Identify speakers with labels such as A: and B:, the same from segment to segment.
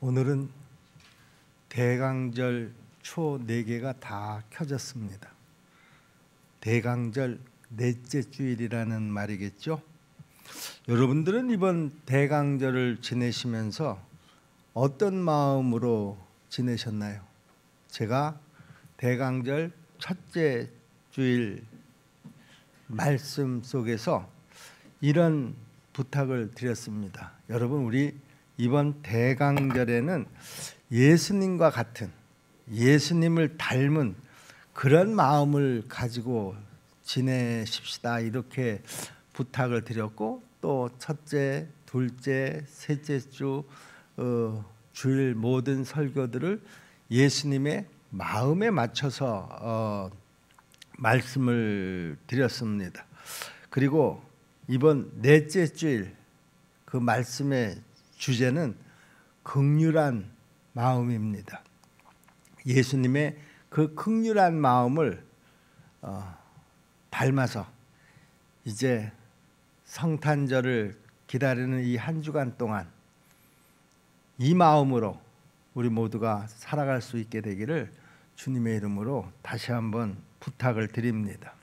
A: 오늘은 대강절 초 4개가 다 켜졌습니다. 대강절 넷째 주일이라는 말이겠죠. 여러분들은 이번 대강절을 지내시면서 어떤 마음으로 지내셨나요? 제가 대강절 첫째 주일 말씀 속에서 이런 부탁을 드렸습니다. 여러분, 우리 이번 대강절에는 예수님과 같은, 예수님을 닮은 그런 마음을 가지고 지내십시다, 이렇게 부탁을 드렸고, 또 첫째, 둘째, 셋째 주 주일 모든 설교들을 예수님의 마음에 맞춰서 말씀을 드렸습니다. 그리고 이번 넷째 주일 그 말씀의 주제는 긍휼한 마음입니다. 예수님의 그 긍휼한 마음을 닮아서 이제 성탄절을 기다리는 이 한 주간 동안 이 마음으로 우리 모두가 살아갈 수 있게 되기를 주님의 이름으로 다시 한번 부탁을 드립니다.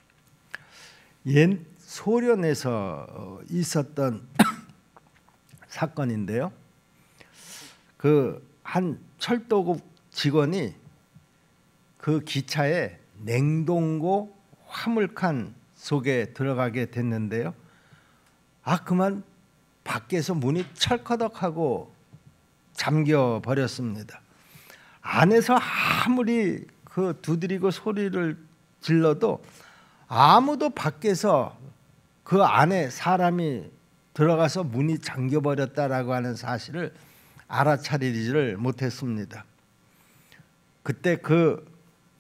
A: 옛 소련에서 있었던 사건인데요. 그 한 철도국 직원이 그 기차에 냉동고 화물칸 속에 들어가게 됐는데요. 그만 밖에서 문이 철커덕하고 잠겨 버렸습니다. 안에서 아무리 그 두드리고 소리를 질러도 아무도 밖에서 그 안에 사람이 들어가서 문이 잠겨 버렸다라고 하는 사실을 알아차리지를 못했습니다. 그때 그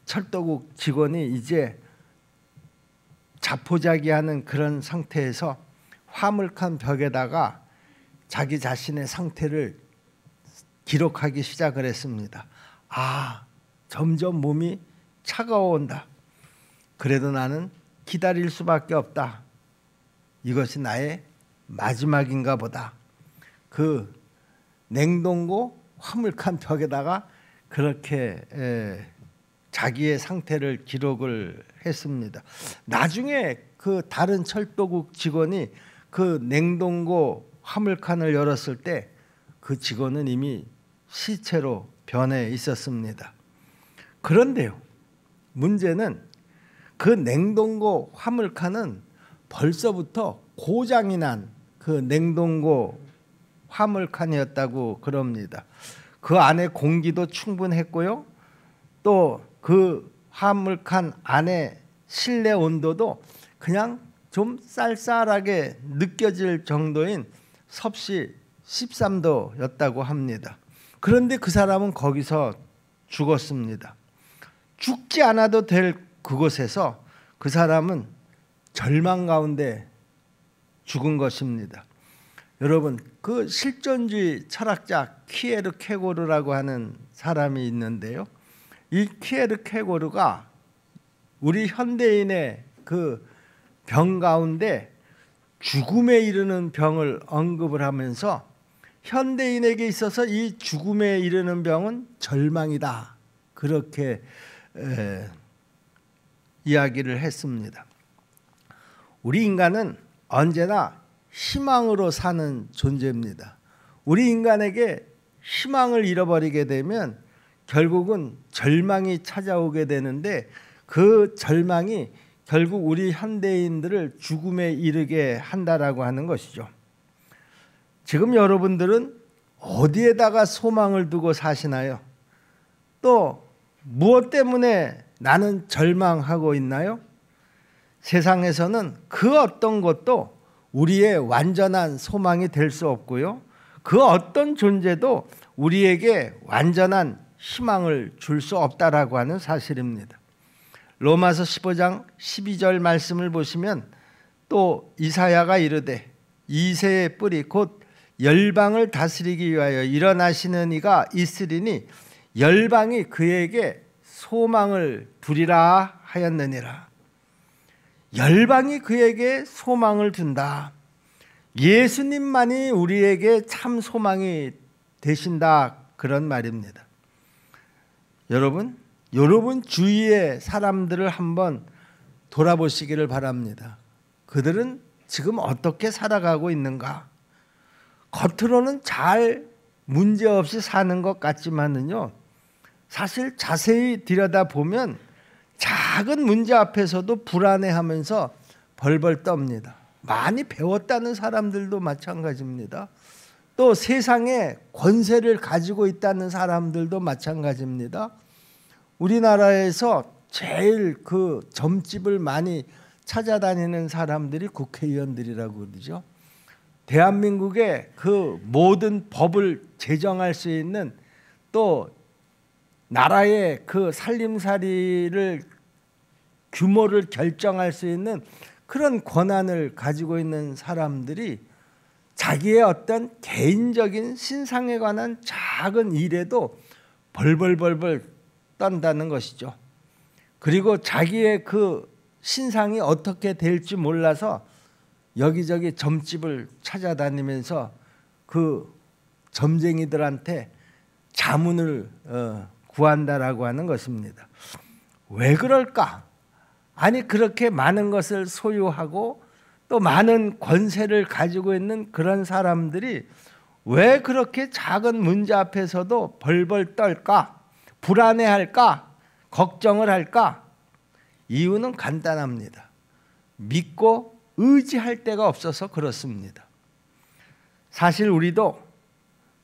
A: 철도국 직원이 이제 자포자기하는 그런 상태에서 화물칸 벽에다가 자기 자신의 상태를 기록하기 시작을 했습니다. 점점 몸이 차가워온다. 그래도 나는 기다릴 수밖에 없다. 이것이 나의 마지막인가 보다. 그 냉동고 화물칸 벽에다가 그렇게 자기의 상태를 기록을 했습니다. 나중에 그 다른 철도국 직원이 그 냉동고 화물칸을 열었을 때 그 직원은 이미 시체로 변해 있었습니다. 그런데요, 문제는 그 냉동고 화물칸은 벌써부터 고장이 난 그 냉동고 화물칸이었다고 그럽니다. 그 안에 공기도 충분했고요, 또 그 화물칸 안에 실내 온도도 그냥 좀 쌀쌀하게 느껴질 정도인 섭씨 13도였다고 합니다. 그런데 그 사람은 거기서 죽었습니다. 죽지 않아도 될 그곳에서 그 사람은 절망 가운데 죽은 것입니다. 여러분, 그 실존주의 철학자 키에르케고르라고 하는 사람이 있는데요. 이 키에르케고르가 우리 현대인의 그 병 가운데 죽음에 이르는 병을 언급을 하면서 현대인에게 있어서 이 죽음에 이르는 병은 절망이다, 그렇게 이야기를 했습니다. 우리 인간은 언제나 희망으로 사는 존재입니다. 우리 인간에게 희망을 잃어버리게 되면 결국은 절망이 찾아오게 되는데, 그 절망이 결국 우리 현대인들을 죽음에 이르게 한다라고 하는 것이죠. 지금 여러분들은 어디에다가 소망을 두고 사시나요? 또 무엇 때문에 나는 절망하고 있나요? 세상에서는 그 어떤 것도 우리의 완전한 소망이 될 수 없고요, 그 어떤 존재도 우리에게 완전한 희망을 줄 수 없다라고 하는 사실입니다. 로마서 15장 12절 말씀을 보시면, 또 이사야가 이르되 이새의 뿌리 곧 열방을 다스리기 위하여 일어나시는 이가 있으리니 열방이 그에게 소망을 두리라 하였느니라. 열방이 그에게 소망을 둔다. 예수님만이 우리에게 참 소망이 되신다, 그런 말입니다. 여러분 주위의 사람들을 한번 돌아보시기를 바랍니다. 그들은 지금 어떻게 살아가고 있는가? 겉으로는 잘 문제없이 사는 것 같지만은요, 사실 자세히 들여다보면 작은 문제 앞에서도 불안해하면서 벌벌 떱니다. 많이 배웠다는 사람들도 마찬가지입니다. 또 세상에 권세를 가지고 있다는 사람들도 마찬가지입니다. 우리나라에서 제일 그 점집을 많이 찾아다니는 사람들이 국회의원들이라고 그러죠. 대한민국의 그 모든 법을 제정할 수 있는, 또 나라의 그 살림살이를 규모를 결정할 수 있는 그런 권한을 가지고 있는 사람들이 자기의 어떤 개인적인 신상에 관한 작은 일에도 벌벌벌벌 떤다는 것이죠. 그리고 자기의 그 신상이 어떻게 될지 몰라서 여기저기 점집을 찾아다니면서 그 점쟁이들한테 자문을 구한다라고 하는 것입니다. 왜 그럴까? 아니, 그렇게 많은 것을 소유하고 또 많은 권세를 가지고 있는 그런 사람들이 왜 그렇게 작은 문제 앞에서도 벌벌 떨까? 불안해할까? 걱정을 할까? 이유는 간단합니다. 믿고 의지할 데가 없어서 그렇습니다. 사실 우리도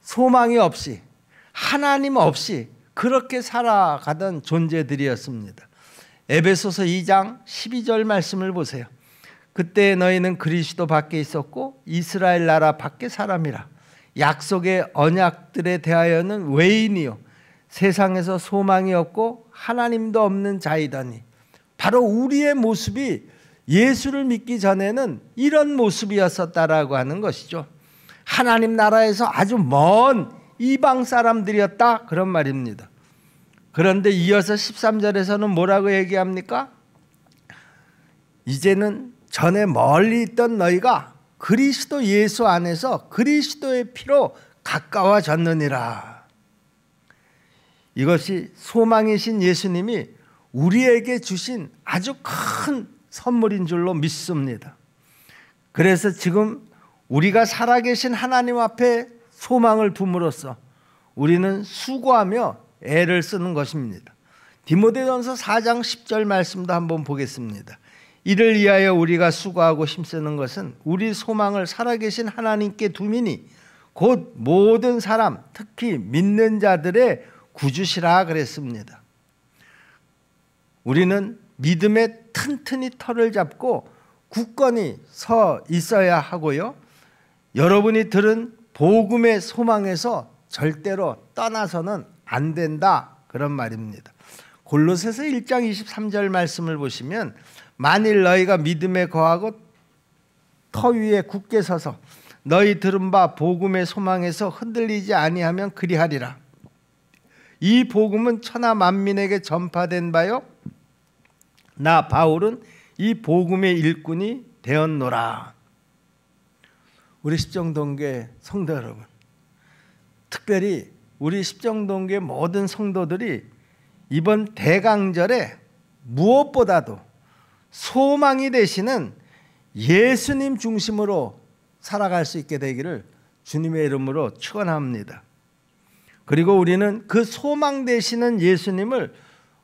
A: 소망이 없이, 하나님 없이 그렇게 살아가던 존재들이었습니다. 에베소서 2장 12절 말씀을 보세요. 그때 너희는 그리스도 밖에 있었고 이스라엘 나라 밖에 사람이라. 약속의 언약들에 대하여는 외인이요 세상에서 소망이 없고 하나님도 없는 자이더니. 바로 우리의 모습이 예수를 믿기 전에는 이런 모습이었었다라고 하는 것이죠. 하나님 나라에서 아주 먼 이방 사람들이었다, 그런 말입니다. 그런데 이어서 13절에서는 뭐라고 얘기합니까? 이제는 전에 멀리 있던 너희가 그리스도 예수 안에서 그리스도의 피로 가까워졌느니라. 이것이 소망이신 예수님이 우리에게 주신 아주 큰 선물인 줄로 믿습니다. 그래서 지금 우리가 살아계신 하나님 앞에 소망을 둠으로써 우리는 수고하며 애를 쓰는 것입니다. 디모데전서 4장 10절 말씀도 한번 보겠습니다. 이를 위하여 우리가 수고하고 힘쓰는 것은 우리 소망을 살아계신 하나님께 둠이니 곧 모든 사람, 특히 믿는 자들의 구주시라 그랬습니다. 우리는 믿음에 튼튼히 털을 잡고 굳건히 서 있어야 하고요. 여러분이 들은 복음의 소망에서 절대로 떠나서는 안 된다, 그런 말입니다. 골로새서 1장 23절 말씀을 보시면 만일 너희가 믿음에 거하고 터 위에 굳게 서서 너희 들은 바 복음의 소망에서 흔들리지 아니하면 그리하리라. 이 복음은 천하 만민에게 전파된 바요 나 바울은 이 복음의 일꾼이 되었노라. 우리 십정동계 성도 여러분, 특별히 우리 십정동계 모든 성도들이 이번 대강절에 무엇보다도 소망이 되시는 예수님 중심으로 살아갈 수 있게 되기를 주님의 이름으로 축원합니다. 그리고 우리는 그 소망 되시는 예수님을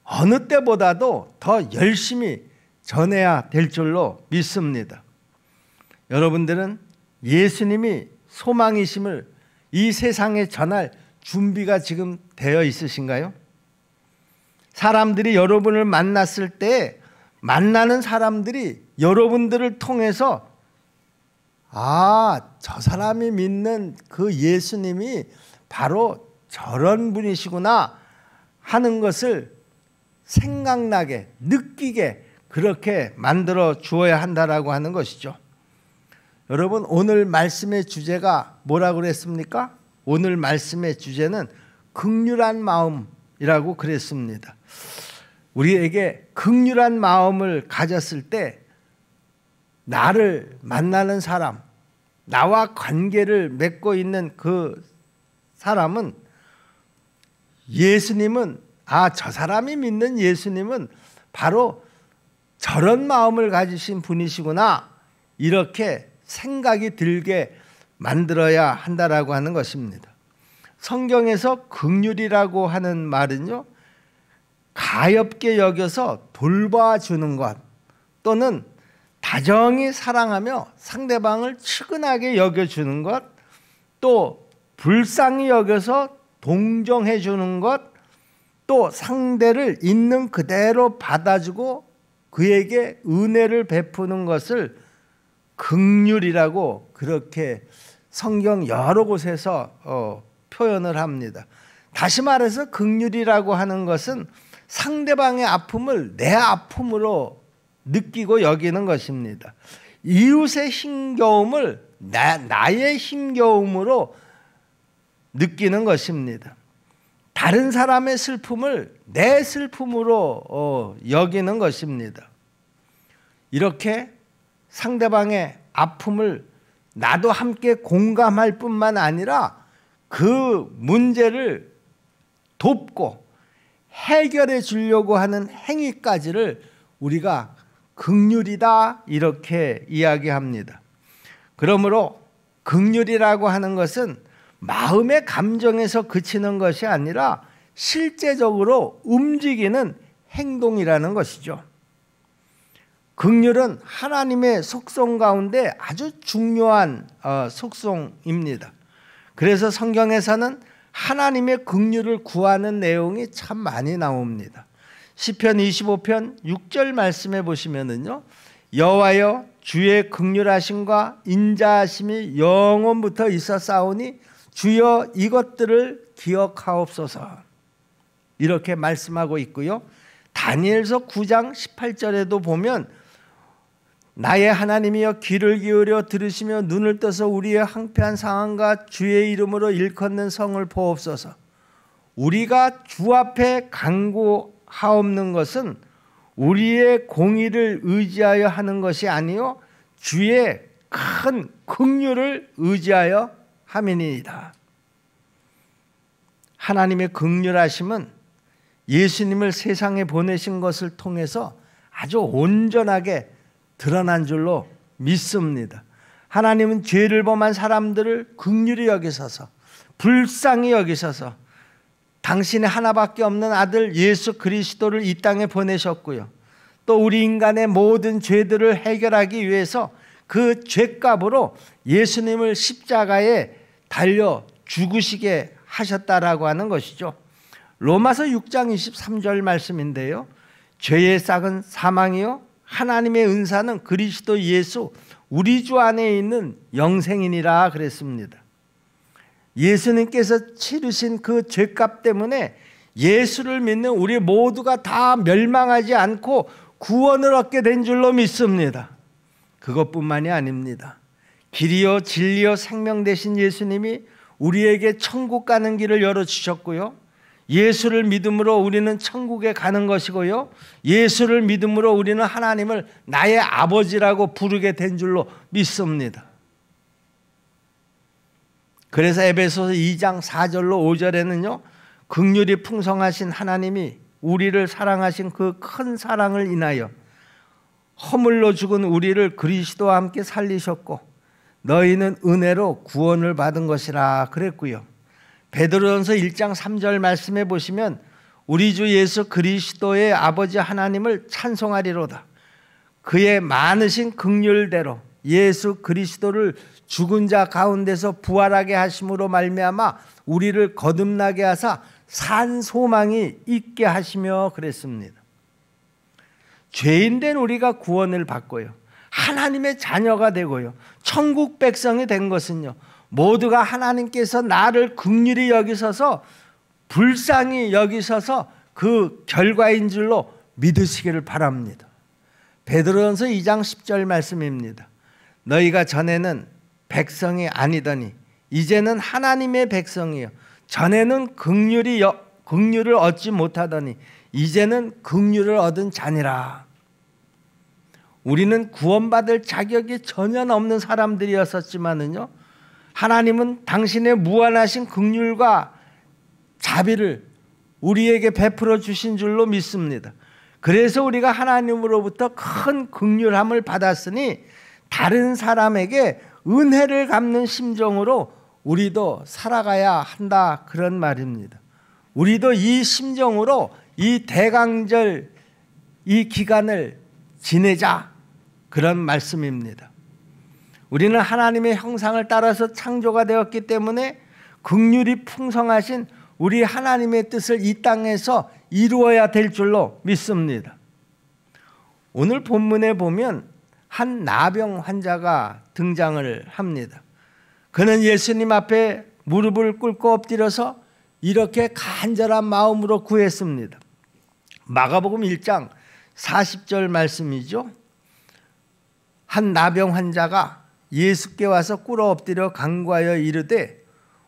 A: 어느 때보다도 더 열심히 전해야 될 줄로 믿습니다. 여러분들은 예수님이 소망이심을 이 세상에 전할 준비가 지금 되어 있으신가요? 사람들이 여러분을 만났을 때 만나는 사람들이 여러분들을 통해서 저 사람이 믿는 그 예수님이 바로 저런 분이시구나 하는 것을 생각나게, 느끼게 그렇게 만들어 주어야 한다라고 하는 것이죠. 여러분, 오늘 말씀의 주제가 뭐라고 그랬습니까? 오늘 말씀의 주제는 긍휼한 마음이라고 그랬습니다. 우리에게 긍휼한 마음을 가졌을 때 나를 만나는 사람, 나와 관계를 맺고 있는 그 사람은 예수님은 저 사람이 믿는 예수님은 바로 저런 마음을 가지신 분이시구나, 이렇게 생각이 들게 만들어야 한다라고 하는 것입니다. 성경에서 긍휼이라고 하는 말은요, 가엾게 여겨서 돌봐주는 것, 또는 다정히 사랑하며 상대방을 측은하게 여겨주는 것, 또 불쌍히 여겨서 동정해 주는 것, 또 상대를 있는 그대로 받아주고 그에게 은혜를 베푸는 것을 긍휼이라고 그렇게 성경 여러 곳에서 표현을 합니다. 다시 말해서 긍휼이라고 하는 것은 상대방의 아픔을 내 아픔으로 느끼고 여기는 것입니다. 이웃의 힘겨움을 나의 힘겨움으로 느끼는 것입니다. 다른 사람의 슬픔을 내 슬픔으로 여기는 것입니다. 이렇게 상대방의 아픔을 나도 함께 공감할 뿐만 아니라 그 문제를 돕고 해결해 주려고 하는 행위까지를 우리가 긍휼이다, 이렇게 이야기합니다. 그러므로 긍휼이라고 하는 것은 마음의 감정에서 그치는 것이 아니라 실제적으로 움직이는 행동이라는 것이죠. 긍휼은 하나님의 속성 가운데 아주 중요한 속성입니다. 그래서 성경에서는 하나님의 긍휼을 구하는 내용이 참 많이 나옵니다. 시편 25편 6절 말씀해 보시면은요, 여호와여 주의 긍휼하심과 인자하심이 영원부터 있었사오니 주여 이것들을 기억하옵소서, 이렇게 말씀하고 있고요. 다니엘서 9장 18절에도 보면 나의 하나님이여 귀를 기울여 들으시며 눈을 떠서 우리의 황폐한 상황과 주의 이름으로 일컫는 성을 보옵소서. 우리가 주 앞에 간구하옵는 것은 우리의 공의를 의지하여 하는 것이 아니요 주의 큰 긍휼을 의지하여 함이니이다. 하나님의 긍휼하심은 예수님을 세상에 보내신 것을 통해서 아주 온전하게 드러난 줄로 믿습니다. 하나님은 죄를 범한 사람들을 긍휼히 여기셔서 불쌍히 여기셔서 당신의 하나밖에 없는 아들 예수 그리스도를 이 땅에 보내셨고요, 또 우리 인간의 모든 죄들을 해결하기 위해서 그 죄값으로 예수님을 십자가에 달려 죽으시게 하셨다라고 하는 것이죠. 로마서 6장 23절 말씀인데요, 죄의 싹은 사망이요 하나님의 은사는 그리스도 예수 우리 주 안에 있는 영생이니라 그랬습니다. 예수님께서 치르신 그 죄값 때문에 예수를 믿는 우리 모두가 다 멸망하지 않고 구원을 얻게 된 줄로 믿습니다. 그것뿐만이 아닙니다. 길이요 진리요 생명 되신 예수님이 우리에게 천국 가는 길을 열어주셨고요, 예수를 믿음으로 우리는 천국에 가는 것이고요, 예수를 믿음으로 우리는 하나님을 나의 아버지라고 부르게 된 줄로 믿습니다. 그래서 에베소서 2장 4절로 5절에는요, 긍휼이 풍성하신 하나님이 우리를 사랑하신 그 큰 사랑을 인하여 허물로 죽은 우리를 그리스도와 함께 살리셨고 너희는 은혜로 구원을 받은 것이라 그랬고요. 베드로전서 1장 3절 말씀해 보시면 우리 주 예수 그리스도의 아버지 하나님을 찬송하리로다. 그의 많으신 긍휼대로 예수 그리스도를 죽은 자 가운데서 부활하게 하심으로 말미암아 우리를 거듭나게 하사 산 소망이 있게 하시며 그랬습니다. 죄인된 우리가 구원을 받고요, 하나님의 자녀가 되고요, 천국 백성이 된 것은요, 모두가 하나님께서 나를 긍휼히 여기셔서 불쌍히 여기셔서 그 결과인 줄로 믿으시기를 바랍니다. 베드로전서 2장 10절 말씀입니다. 너희가 전에는 백성이 아니더니 이제는 하나님의 백성이요 전에는 긍휼을 얻지 못하더니 이제는 긍휼을 얻은 자니라. 우리는 구원받을 자격이 전혀 없는 사람들이었었지만은요, 하나님은 당신의 무한하신 긍휼과 자비를 우리에게 베풀어 주신 줄로 믿습니다. 그래서 우리가 하나님으로부터 큰 긍휼함을 받았으니 다른 사람에게 은혜를 갚는 심정으로 우리도 살아가야 한다, 그런 말입니다. 우리도 이 심정으로 이 대강절 이 기간을 지내자, 그런 말씀입니다. 우리는 하나님의 형상을 따라서 창조가 되었기 때문에 긍휼이 풍성하신 우리 하나님의 뜻을 이 땅에서 이루어야 될 줄로 믿습니다. 오늘 본문에 보면 한 나병 환자가 등장을 합니다. 그는 예수님 앞에 무릎을 꿇고 엎드려서 이렇게 간절한 마음으로 구했습니다. 마가복음 1장 40절 말씀이죠. 한 나병 환자가 예수께 와서 꿇어 엎드려 간구하여 이르되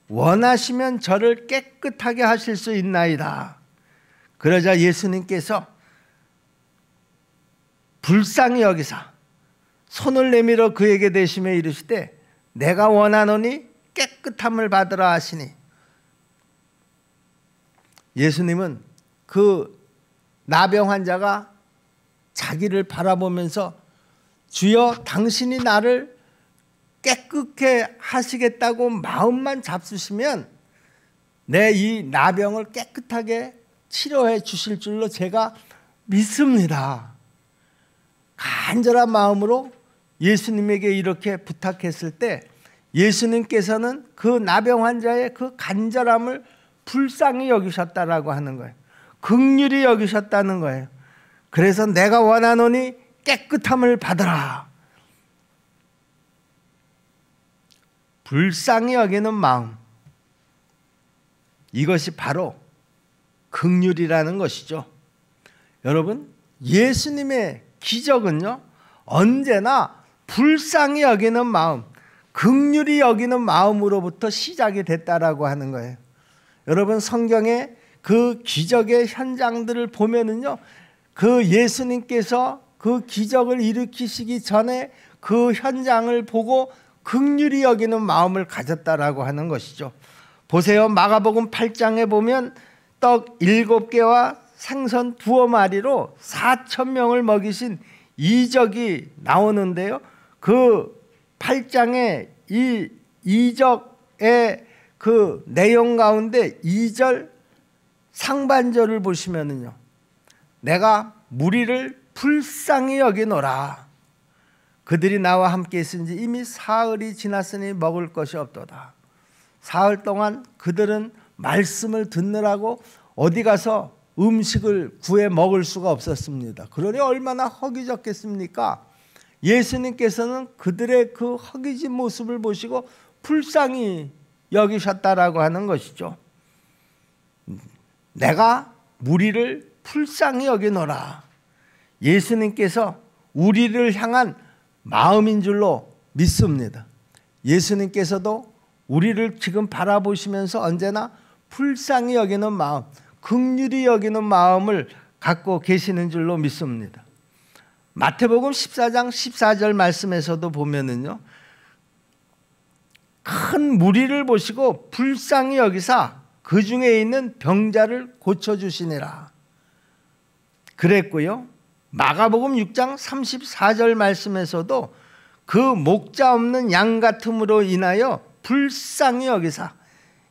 A: 원하시면 저를 깨끗하게 하실 수 있나이다. 그러자 예수님께서 불쌍히 여기사 손을 내밀어 그에게 대시며 이르시되 내가 원하노니 깨끗함을 받으라 하시니, 예수님은 그 나병 환자가 자기를 바라보면서 주여 당신이 나를 깨끗게 하시겠다고 마음만 잡수시면 내 이 나병을 깨끗하게 치료해 주실 줄로 제가 믿습니다. 간절한 마음으로 예수님에게 이렇게 부탁했을 때 예수님께서는 그 나병 환자의 그 간절함을 불쌍히 여기셨다라고 하는 거예요. 긍휼히 여기셨다는 거예요. 그래서 내가 원하노니 깨끗함을 받으라. 불쌍히 여기는 마음, 이것이 바로 긍휼이라는 것이죠. 여러분, 예수님의 기적은요 언제나 불쌍히 여기는 마음, 긍휼히 여기는 마음으로부터 시작이 됐다라고 하는 거예요. 여러분, 성경에 그 기적의 현장들을 보면은요, 그 예수님께서 그 기적을 일으키시기 전에 그 현장을 보고 긍휼히 여기는 마음을 가졌다라고 하는 것이죠. 보세요. 마가복음 8장에 보면 떡 7개와 생선 2마리로 4,000명을 먹이신 이적이 나오는데요. 그 8장에 이 이적의 그 내용 가운데 2절 상반절을 보시면은요, 내가 무리를 불쌍히 여기노라. 그들이 나와 함께 있은지 이미 사흘이 지났으니 먹을 것이 없도다. 사흘 동안 그들은 말씀을 듣느라고 어디 가서 음식을 구해 먹을 수가 없었습니다. 그러니 얼마나 허기졌겠습니까? 예수님께서는 그들의 그 허기진 모습을 보시고 불쌍히 여기셨다라고 하는 것이죠. 내가 무리를 불쌍히 여기노라. 예수님께서 우리를 향한 마음인 줄로 믿습니다. 예수님께서도 우리를 지금 바라보시면서 언제나 불쌍히 여기는 마음, 긍휼히 여기는 마음을 갖고 계시는 줄로 믿습니다. 마태복음 14장 14절 말씀에서도 보면은요, 큰 무리를 보시고 불쌍히 여기사 그 중에 있는 병자를 고쳐주시니라 그랬고요. 마가복음 6장 34절 말씀에서도 그 목자 없는 양 같음으로 인하여 불쌍히 여기사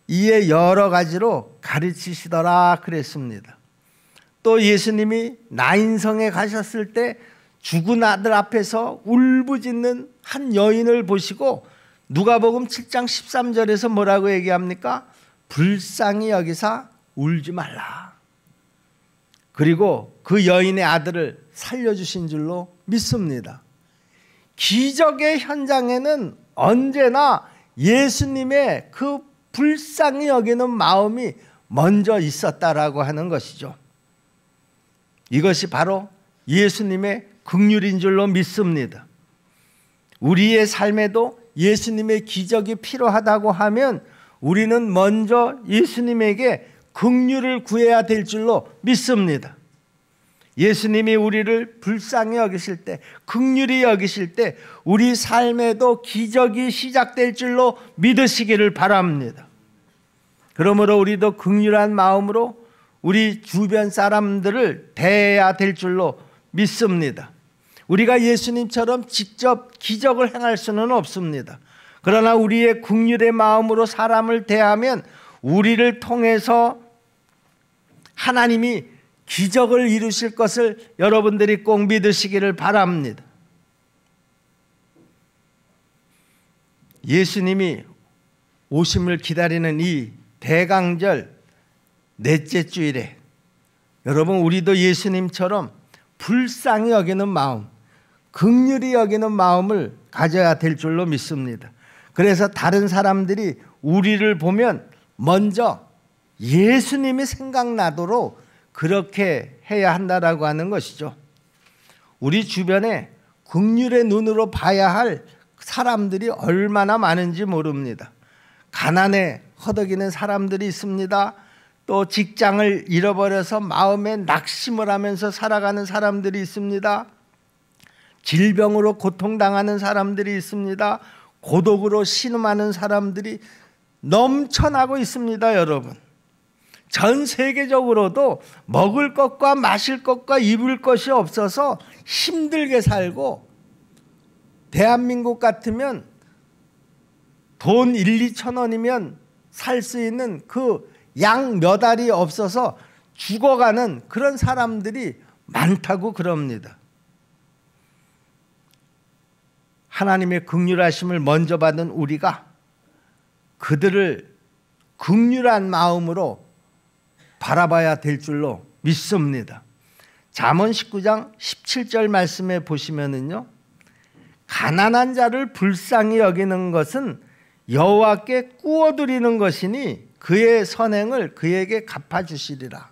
A: 이에 여러 가지로 가르치시더라 그랬습니다. 또 예수님이 나인성에 가셨을 때 죽은 아들 앞에서 울부짖는 한 여인을 보시고 누가복음 7장 13절에서 뭐라고 얘기합니까? 불쌍히 여기사 울지 말라. 그리고 그 여인의 아들을 살려주신 줄로 믿습니다. 기적의 현장에는 언제나 예수님의 그 불쌍히 여기는 마음이 먼저 있었다라고 하는 것이죠. 이것이 바로 예수님의 긍휼인 줄로 믿습니다. 우리의 삶에도 예수님의 기적이 필요하다고 하면 우리는 먼저 예수님에게 긍휼을 구해야 될 줄로 믿습니다. 예수님이 우리를 불쌍히 여기실 때, 긍휼히 여기실 때 우리 삶에도 기적이 시작될 줄로 믿으시기를 바랍니다. 그러므로 우리도 긍휼한 마음으로 우리 주변 사람들을 대해야 될 줄로 믿습니다. 우리가 예수님처럼 직접 기적을 행할 수는 없습니다. 그러나 우리의 긍휼의 마음으로 사람을 대하면 우리를 통해서 하나님이 기적을 이루실 것을 여러분들이 꼭 믿으시기를 바랍니다. 예수님이 오심을 기다리는 이 대강절 넷째 주일에 여러분, 우리도 예수님처럼 불쌍히 여기는 마음, 긍휼히 여기는 마음을 가져야 될 줄로 믿습니다. 그래서 다른 사람들이 우리를 보면 먼저 예수님이 생각나도록 그렇게 해야 한다라고 하는 것이죠. 우리 주변에 긍휼의 눈으로 봐야 할 사람들이 얼마나 많은지 모릅니다. 가난에 허덕이는 사람들이 있습니다. 또 직장을 잃어버려서 마음에 낙심을 하면서 살아가는 사람들이 있습니다. 질병으로 고통당하는 사람들이 있습니다. 고독으로 신음하는 사람들이 넘쳐나고 있습니다. 여러분, 전 세계적으로도 먹을 것과 마실 것과 입을 것이 없어서 힘들게 살고, 대한민국 같으면 돈 1, 2천 원이면 살 수 있는 그 양 몇 알이 없어서 죽어가는 그런 사람들이 많다고 그럽니다. 하나님의 긍휼하심을 먼저 받은 우리가 그들을 긍휼한 마음으로 바라봐야 될 줄로 믿습니다. 잠언 19장 17절 말씀에 보시면은요, 가난한 자를 불쌍히 여기는 것은 여호와께 꾸어드리는 것이니 그의 선행을 그에게 갚아주시리라.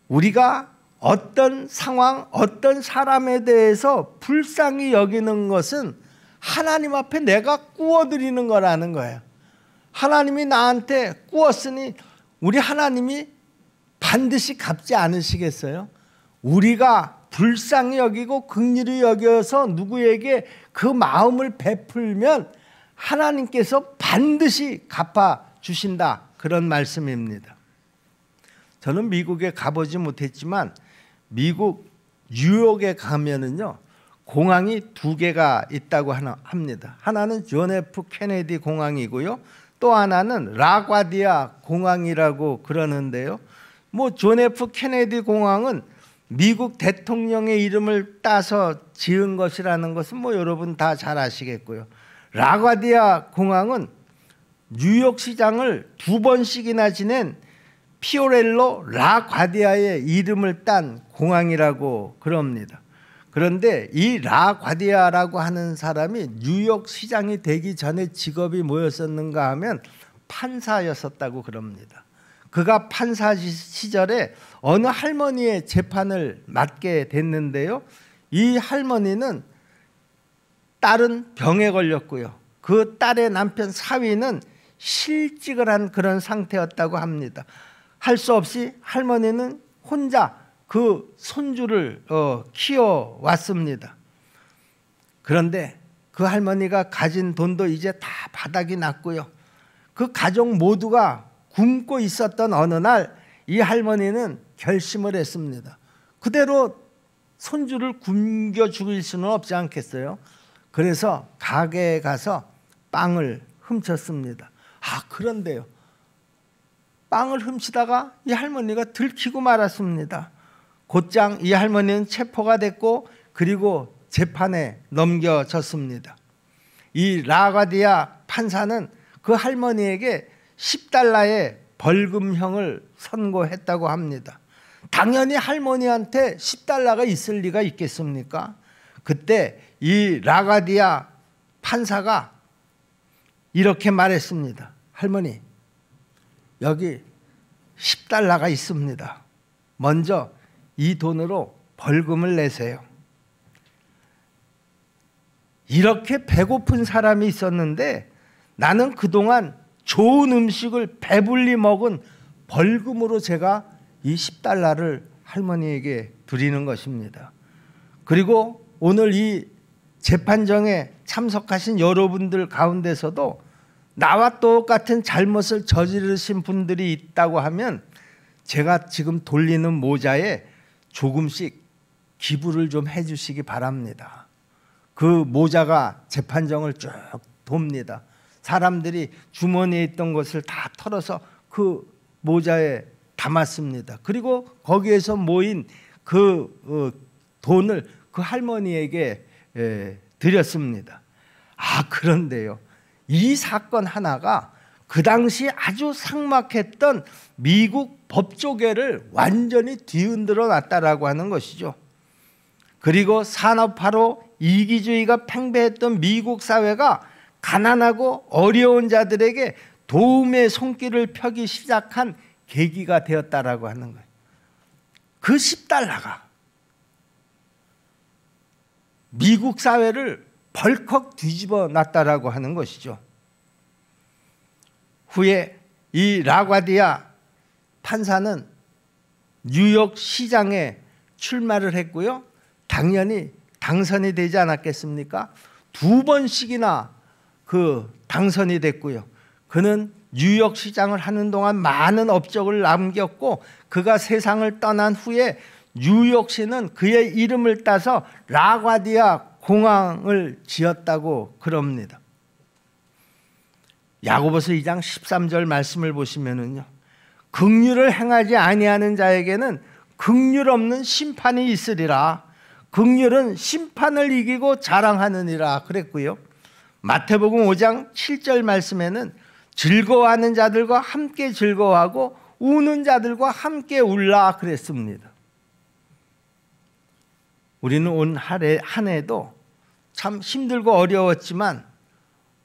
A: 우리가 어떤 상황, 어떤 사람에 대해서 불쌍히 여기는 것은 하나님 앞에 내가 꾸어드리는 거라는 거예요. 하나님이 나한테 꾸었으니 우리 하나님이 반드시 갚지 않으시겠어요? 우리가 불쌍히 여기고 긍휼히 여겨서 누구에게 그 마음을 베풀면 하나님께서 반드시 갚아주신다, 그런 말씀입니다. 저는 미국에 가보지 못했지만 미국 뉴욕에 가면은요, 공항이 2개가 있다고 합니다. 하나는 존 F 케네디 공항이고요, 또 하나는 라과디아 공항이라고 그러는데요. 존 F 케네디 공항은 미국 대통령의 이름을 따서 지은 것이라는 것은 여러분 다 잘 아시겠고요. 라과디아 공항은 뉴욕 시장을 2번씩이나 지낸 피오렐로 라과디아의 이름을 딴 공항이라고 그럽니다. 그런데 이 라과디아라고 하는 사람이 뉴욕 시장이 되기 전에 직업이 뭐였었는가 하면 판사였었다고 그럽니다. 그가 판사 시절에 어느 할머니의 재판을 맡게 됐는데요, 이 할머니는 딸은 병에 걸렸고요, 그 딸의 남편 사위는 실직을 한 그런 상태였다고 합니다. 할 수 없이 할머니는 혼자 그 손주를 키워왔습니다. 그런데 그 할머니가 가진 돈도 이제 다 바닥이 났고요, 그 가족 모두가 굶고 있었던 어느 날 이 할머니는 결심을 했습니다. 그대로 손주를 굶겨 죽일 수는 없지 않겠어요? 그래서 가게에 가서 빵을 훔쳤습니다. 그런데요, 빵을 훔치다가 이 할머니가 들키고 말았습니다. 곧장 이 할머니는 체포가 됐고 그리고 재판에 넘겨졌습니다. 이 라과디아 판사는 그 할머니에게 10달러의 벌금형을 선고했다고 합니다. 당연히 할머니한테 10달러가 있을 리가 있겠습니까? 그때 이 라과디아 판사가 이렇게 말했습니다. 할머니, 여기 10달러가 있습니다. 먼저 이 돈으로 벌금을 내세요. 이렇게 배고픈 사람이 있었는데 나는 그동안 좋은 음식을 배불리 먹은 벌금으로 제가 이 10달러를 할머니에게 드리는 것입니다. 그리고 오늘 이 재판정에 참석하신 여러분들 가운데서도 나와 똑같은 잘못을 저지르신 분들이 있다고 하면 제가 지금 돌리는 모자에 조금씩 기부를 좀 해주시기 바랍니다. 그 모자가 재판정을 쭉 돕니다. 사람들이 주머니에 있던 것을 다 털어서 그 모자에 담았습니다. 그리고 거기에서 모인 그 돈을 그 할머니에게 드렸습니다. 그런데요, 이 사건 하나가 그 당시 아주 삭막했던 미국 법조계를 완전히 뒤흔들어 놨다라고 하는 것이죠. 그리고 산업화로 이기주의가 팽배했던 미국 사회가 가난하고 어려운 자들에게 도움의 손길을 펴기 시작한 계기가 되었다라고 하는 거예요. 그 $10가 미국 사회를 벌컥 뒤집어 놨다라고 하는 것이죠. 후에 이 라과디아 판사는 뉴욕 시장에 출마를 했고요. 당연히 당선이 되지 않았겠습니까? 2번씩이나 당선이 됐고요. 그는 뉴욕 시장을 하는 동안 많은 업적을 남겼고, 그가 세상을 떠난 후에 뉴욕시는 그의 이름을 따서 라과디아 공항을 지었다고 그럽니다. 야고보서 2장 13절 말씀을 보시면은요, 긍휼을 행하지 아니하는 자에게는 긍휼 없는 심판이 있으리라. 긍휼은 심판을 이기고 자랑하느니라 그랬고요. 마태복음 5장 7절 말씀에는 즐거워하는 자들과 함께 즐거워하고 우는 자들과 함께 울라 그랬습니다. 우리는 온 한 해도 참 힘들고 어려웠지만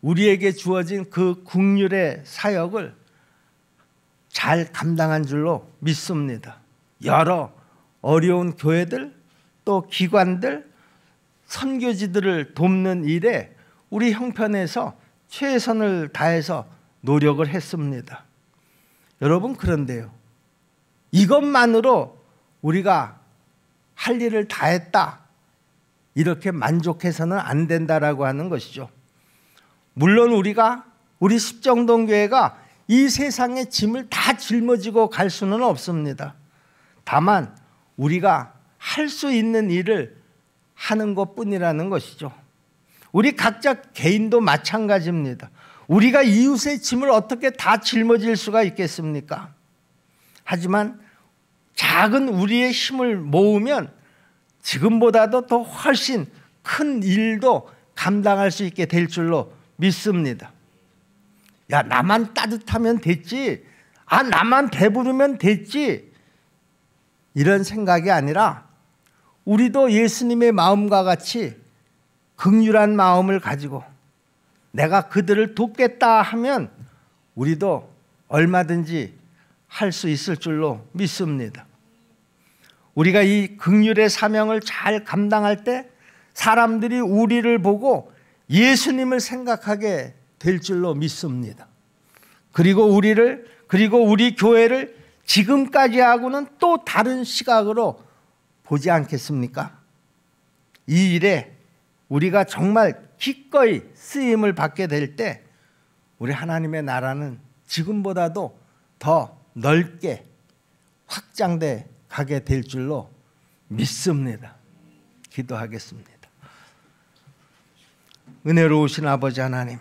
A: 우리에게 주어진 그 긍휼의 사역을 잘 감당한 줄로 믿습니다. 여러 어려운 교회들, 또 기관들, 선교지들을 돕는 일에 우리 형편에서 최선을 다해서 노력을 했습니다. 여러분, 그런데요, 이것만으로 우리가 할 일을 다 했다, 이렇게 만족해서는 안 된다라고 하는 것이죠. 물론 우리 십정동교회가 이 세상의 짐을 다 짊어지고 갈 수는 없습니다. 다만 우리가 할 수 있는 일을 하는 것뿐이라는 것이죠. 우리 각자 개인도 마찬가지입니다. 우리가 이웃의 짐을 어떻게 다 짊어질 수가 있겠습니까? 하지만 작은 우리의 힘을 모으면 지금보다도 더 훨씬 큰 일도 감당할 수 있게 될 줄로 믿습니다. 야, 나만 따뜻하면 됐지, 나만 배부르면 됐지, 이런 생각이 아니라 우리도 예수님의 마음과 같이 긍휼한 마음을 가지고 내가 그들을 돕겠다 하면 우리도 얼마든지 할 수 있을 줄로 믿습니다. 우리가 이 긍휼의 사명을 잘 감당할 때 사람들이 우리를 보고 예수님을 생각하게 될 줄로 믿습니다. 그리고 우리 교회를 지금까지 하고는 또 다른 시각으로 보지 않겠습니까? 이 일에 우리가 정말 기꺼이 쓰임을 받게 될 때 우리 하나님의 나라는 지금보다도 더 넓게 확장돼 가게 될 줄로 믿습니다. 기도하겠습니다. 은혜로우신 아버지 하나님,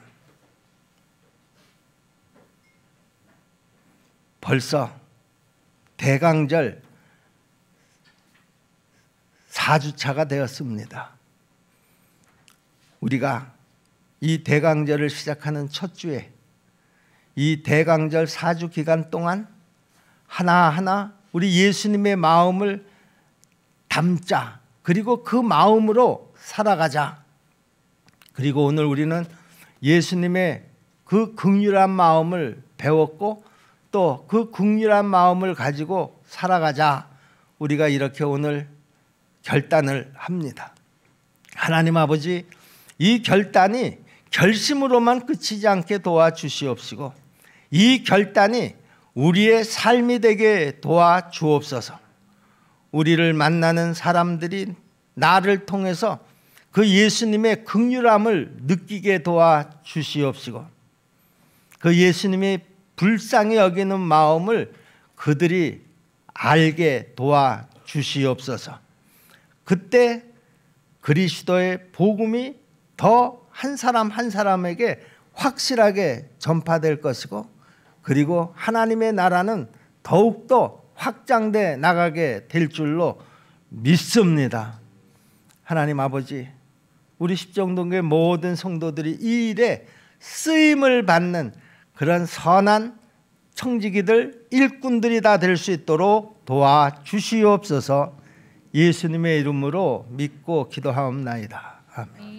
A: 벌써 대강절 4주차가 되었습니다. 우리가 이 대강절을 시작하는 첫 주에 이 대강절 4주 기간 동안 하나하나 우리 예수님의 마음을 담자, 그리고 그 마음으로 살아가자. 그리고 오늘 우리는 예수님의 그 긍휼한 마음을 배웠고 또 그 긍휼한 마음을 가지고 살아가자. 우리가 이렇게 오늘 결단을 합니다. 하나님 아버지, 이 결단이 결심으로만 그치지 않게 도와주시옵시고 이 결단이 우리의 삶이 되게 도와주옵소서. 우리를 만나는 사람들이 나를 통해서 그 예수님의 긍휼함을 느끼게 도와주시옵시고 그 예수님의 불쌍히 여기는 마음을 그들이 알게 도와주시옵소서. 그때 그리스도의 복음이 더 한 사람 한 사람에게 확실하게 전파될 것이고, 그리고 하나님의 나라는 더욱더 확장돼 나가게 될 줄로 믿습니다. 하나님 아버지, 우리 십정동교회 모든 성도들이 이 일에 쓰임을 받는 그런 선한 청지기들, 일꾼들이 다 될 수 있도록 도와주시옵소서. 예수님의 이름으로 믿고 기도하옵나이다. 아멘.